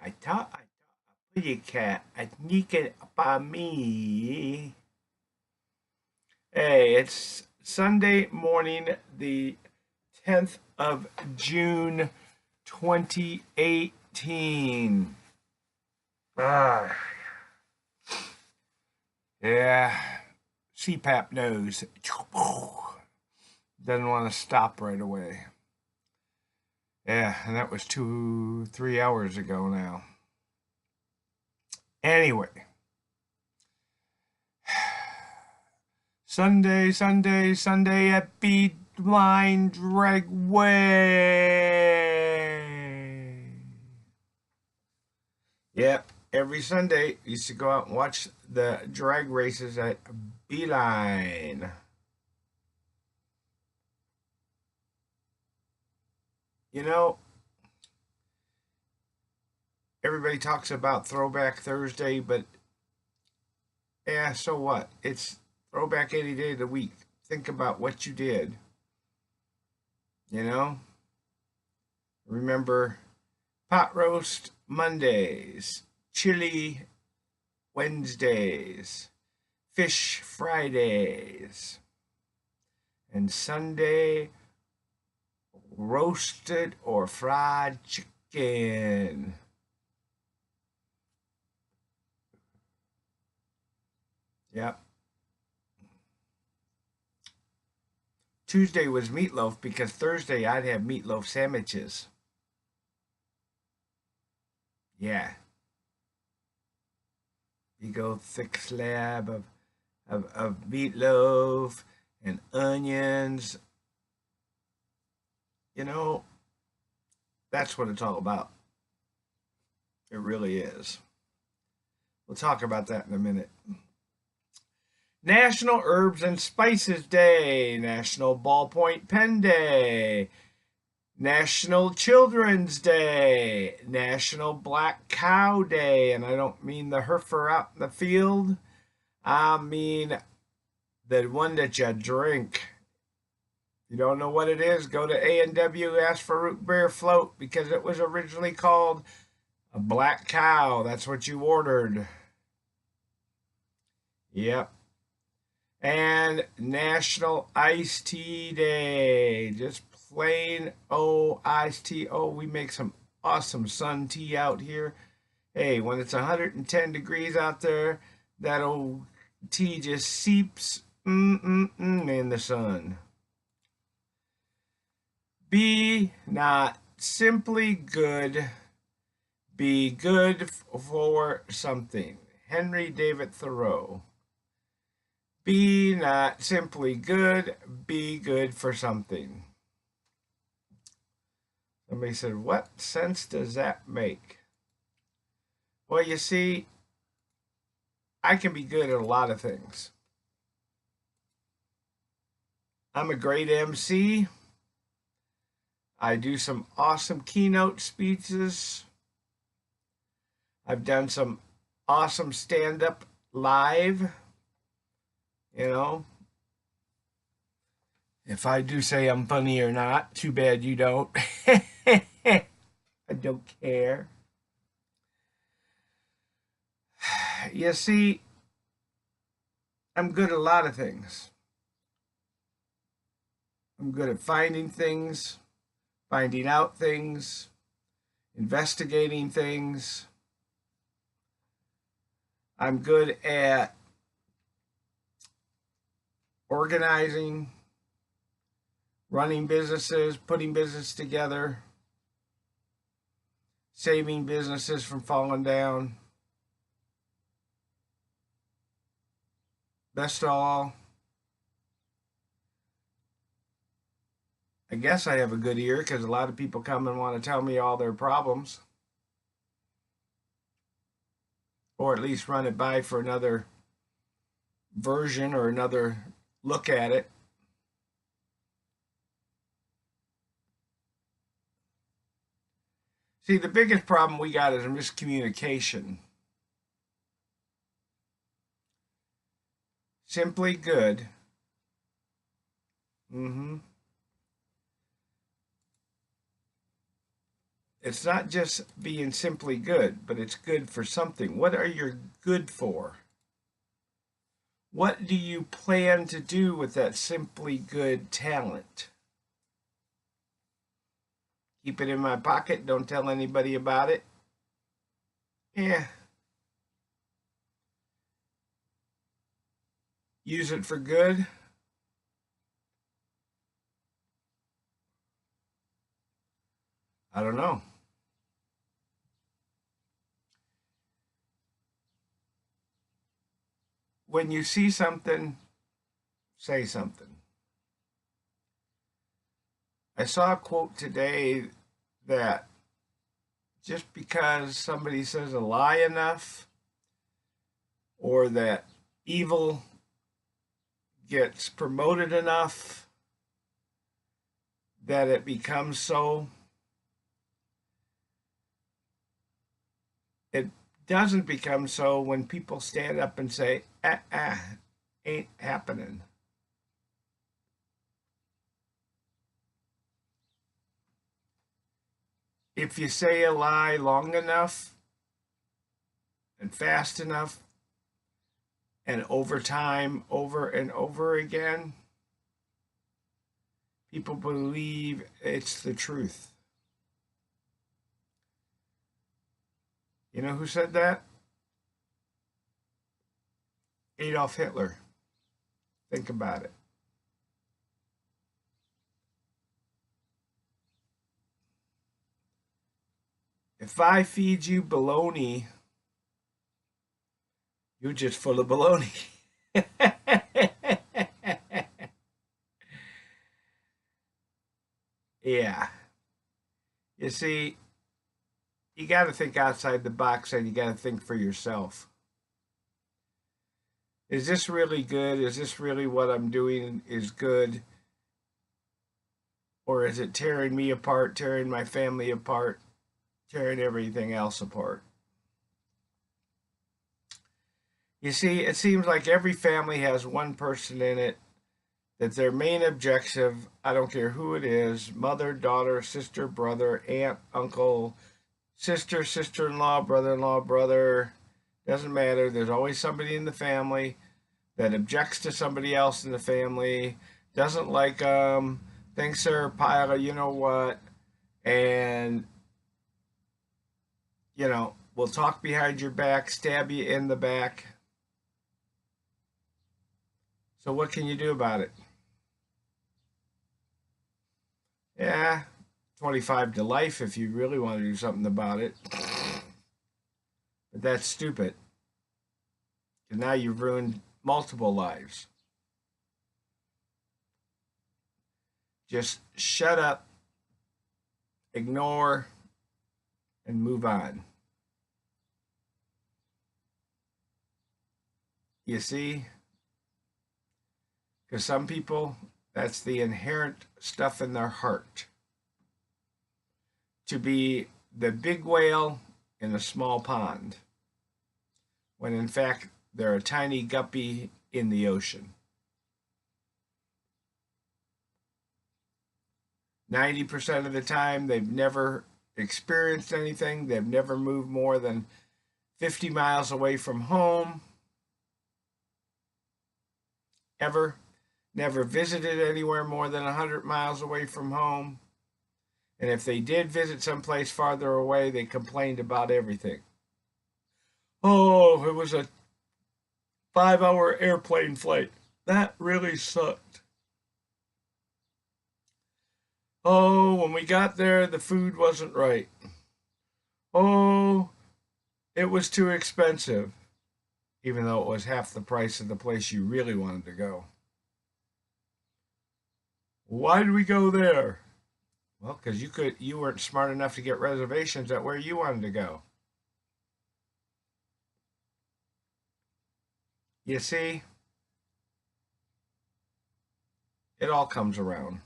a pretty cat. I sneak it up on me. Hey, it's Sunday morning, the 10th of June, 2018. Ah, yeah, CPAP nose. Doesn't want to stop right away. Yeah, and that was 3 hours ago now. Anyway, Sunday at BLINDGUY. Yep, every Sunday used to go out and watch the drag races at Beeline. You know, everybody talks about Throwback Thursday, but yeah, so what? It's throwback any day of the week. Think about what you did. You know, remember pot roast Mondays, chili Wednesdays, fish Fridays, and Sunday roasted or fried chicken. Yep. Tuesday was meatloaf because Thursday I'd have meatloaf sandwiches. Yeah. You go thick slab of meatloaf and onions. You know, that's what it's all about. It really is. We'll talk about that in a minute. National Herbs and Spices Day, National Ballpoint Pen Day, National Children's Day, National Black Cow Day, and I don't mean the heifer out in the field. I mean the one that you drink. You don't know what it is, go to A&W, ask for root beer float because it was originally called a black cow. That's what you ordered. Yep. And National Iced Tea Day. Just plain old iced tea. Oh, we make some awesome sun tea out here. Hey, when it's 110 degrees out there, that old tea just seeps in the sun. Be not simply good, be good for something. Henry David Thoreau. Be not simply good, be good for something. Somebody said, what sense does that make? Well, you see, I can be good at a lot of things. I'm a great MC. I do some awesome keynote speeches. I've done some awesome stand-up live. You know, if I do say I'm funny or not, too bad you don't. I don't care. You see, I'm good at a lot of things. I'm good at finding things, finding out things, investigating things. I'm good at organizing, running businesses, putting business together, saving businesses from falling down. Best of all, I guess I have a good ear because a lot of people come and want to tell me all their problems. Or at least run it by for another version or another look at it. See, the biggest problem we got is miscommunication. Simply good. It's not just being simply good, but it's good for something. What are you good for? What do you plan to do with that simply good talent? Keep it in my pocket, don't tell anybody about it. Yeah. Use it for good. I don't know. When you see something, say something. I saw a quote today that just because somebody says a lie enough, or that evil gets promoted enough, that it becomes so. It doesn't become so when people stand up and say, ain't happening. If you say a lie long enough and fast enough and over time, over and over again, people believe it's the truth. You know who said that? Adolf Hitler. Think about it. If I feed you baloney, you're just full of baloney. Yeah. You see, you got to think outside the box and you got to think for yourself. Is this really good? Is this really what I'm doing is good? Or is it tearing me apart, tearing my family apart, tearing everything else apart? You see, it seems like every family has one person in it that their main objective, I don't care who it is, mother, daughter, sister, brother, aunt, uncle, sister, sister-in-law, brother-in-law, brother, doesn't matter. There's always somebody in the family that objects to somebody else in the family, doesn't like them, thinks they're a pile of you know what, and, will talk behind your back, stab you in the back. So what can you do about it? Yeah, 25 to life if you really want to do something about it. But that's stupid. And now you've ruined multiple lives. Just shut up, ignore, and move on. You see? Because some people, that's the inherent stuff in their heart. To be the big whale in a small pond, when in fact they're a tiny guppy in the ocean. 90% of the time, they've never experienced anything. They've never moved more than 50 miles away from home, ever. Never visited anywhere more than 100 miles away from home. And if they did visit someplace farther away, they complained about everything. Oh, it was a 5-hour airplane flight. That really sucked. Oh, when we got there, the food wasn't right. Oh, it was too expensive, even though it was half the price of the place you really wanted to go. Why did we go there? Well, because you weren't smart enough to get reservations at where you wanted to go. You see, it all comes around.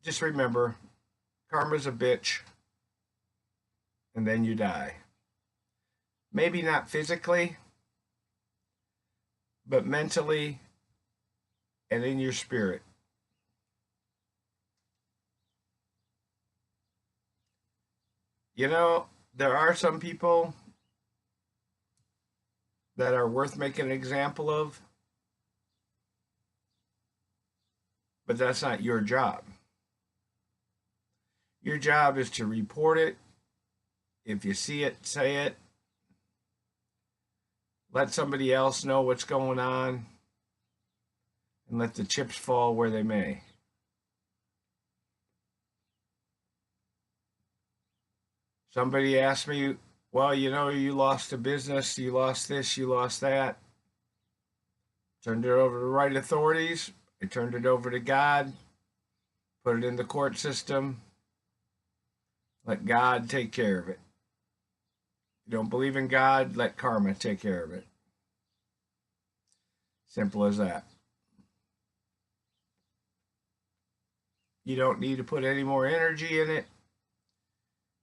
Just remember, karma's a bitch, and then you die. Maybe not physically, but mentally and in your spirit. You know, there are some people that are worth making an example of, but that's not your job. Your job is to report it. If you see it, say it. Let somebody else know what's going on, and let the chips fall where they may. Somebody asked me, well, you know, you lost a business, you lost this, you lost that. Turned it over to the right authorities. I turned it over to God, put it in the court system. Let God take care of it. You don't believe in God, let karma take care of it. Simple as that. You don't need to put any more energy in it.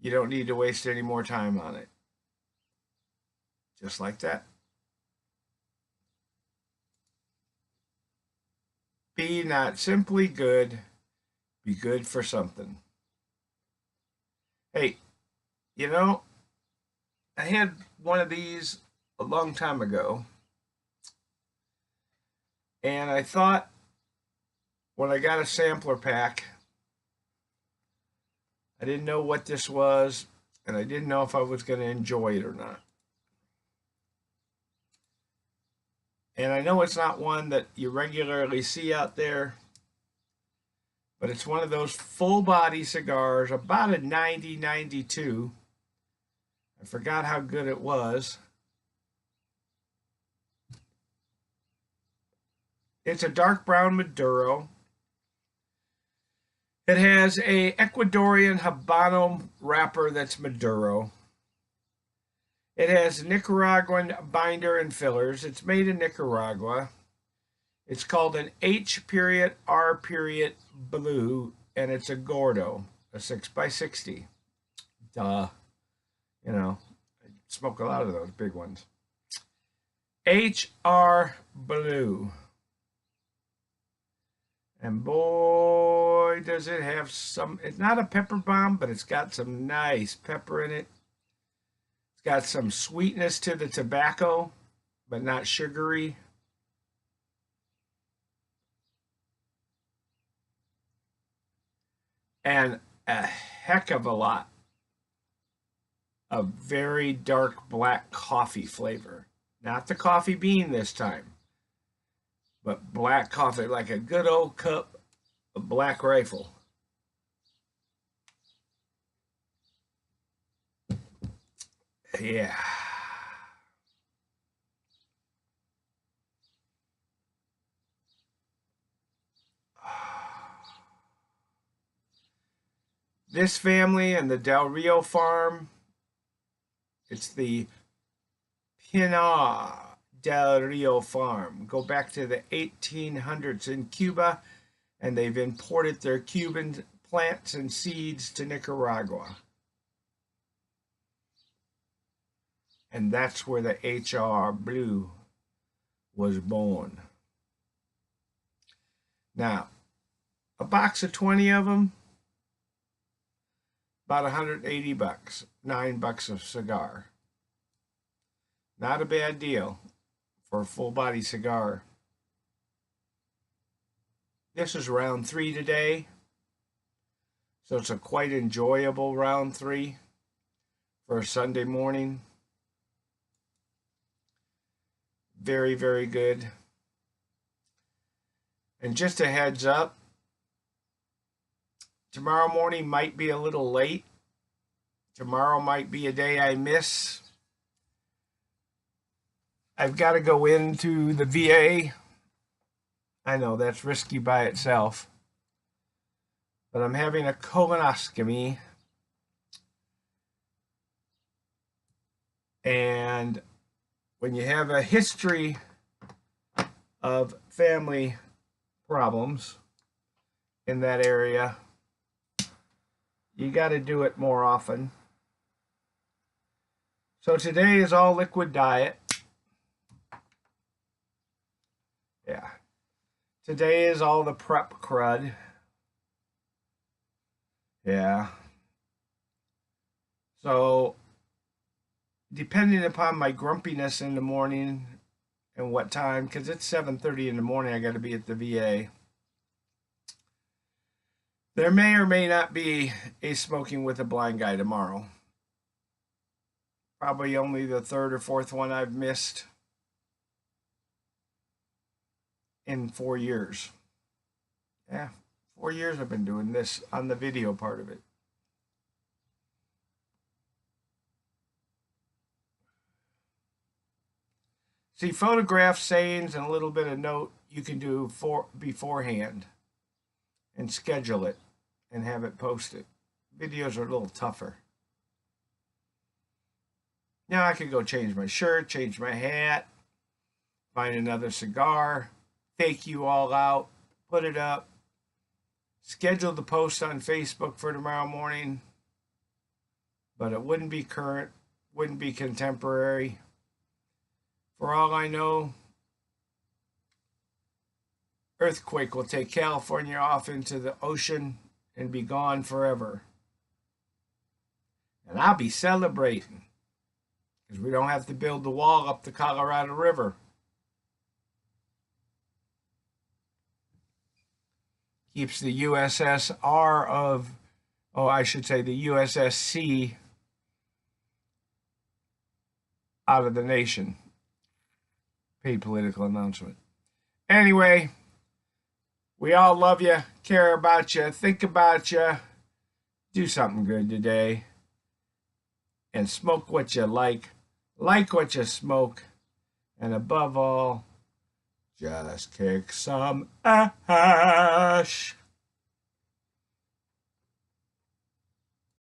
You don't need to waste any more time on it. Just like that. Be not simply good, be good for something. Hey, you know, I had one of these a long time ago, and I thought when I got a sampler pack, I didn't know what this was, and I didn't know if I was going to enjoy it or not. And I know it's not one that you regularly see out there, but it's one of those full body cigars, about a 90, 92. I forgot how good it was. It's a dark brown Maduro. It has a Ecuadorian Habano wrapper that's Maduro. It has Nicaraguan binder and fillers. It's made in Nicaragua. It's called an H.R. Blue, and it's a Gordo, a 6x60. Duh. You know, I smoke a lot of those big ones. H.R. Blue. And boy, does it have some, it's not a pepper bomb, but it's got some nice pepper in it. It's got some sweetness to the tobacco, but not sugary. And a heck of a lot of very dark black coffee flavor. Not the coffee bean this time, but black coffee, like a good old cup of Black Rifle. Yeah. This family and the Del Rio farm, it's the Pinar Del Rio farm. Go back to the 1800s in Cuba, and they've imported their Cuban plants and seeds to Nicaragua. And that's where the HR Blue was born. Now, a box of 20 of them, about 180 bucks, $9 a cigar. Not a bad deal for a full body cigar. This is round 3 today, so it's a quite enjoyable round 3 for a Sunday morning. Very, very good. And just a heads up, tomorrow morning might be a little late. Tomorrow might be a day I miss. I've got to go into the VA. I know that's risky by itself, but I'm having a colonoscopy, and when you have a history of family problems in that area, you got to do it more often. So today is all liquid diet. Yeah. Today is all the prep crud. Yeah. So, depending upon my grumpiness in the morning and what time, because it's 7:30 in the morning, I got to be at the VA. There may or may not be a Smoking with a Blind Guy tomorrow. Probably only the third or fourth one I've missed in 4 years. Yeah, 4 years I've been doing this on the video part of it. See, photographs, sayings, and a little bit of note you can do beforehand and schedule it and have it posted. Videos are a little tougher. Now I could go change my shirt, change my hat, find another cigar, fake you all out, put it up, schedule the post on Facebook for tomorrow morning, but it wouldn't be current, wouldn't be contemporary. For all I know, earthquake will take California off into the ocean and be gone forever. And I'll be celebrating because we don't have to build the wall up the Colorado River. Keeps the USSR of, oh, I should say the USSC out of the nation. Paid political announcement. Anyway, we all love you, care about you, think about you. Do something good today. And smoke what you like what you smoke, and above all, just kick some ash.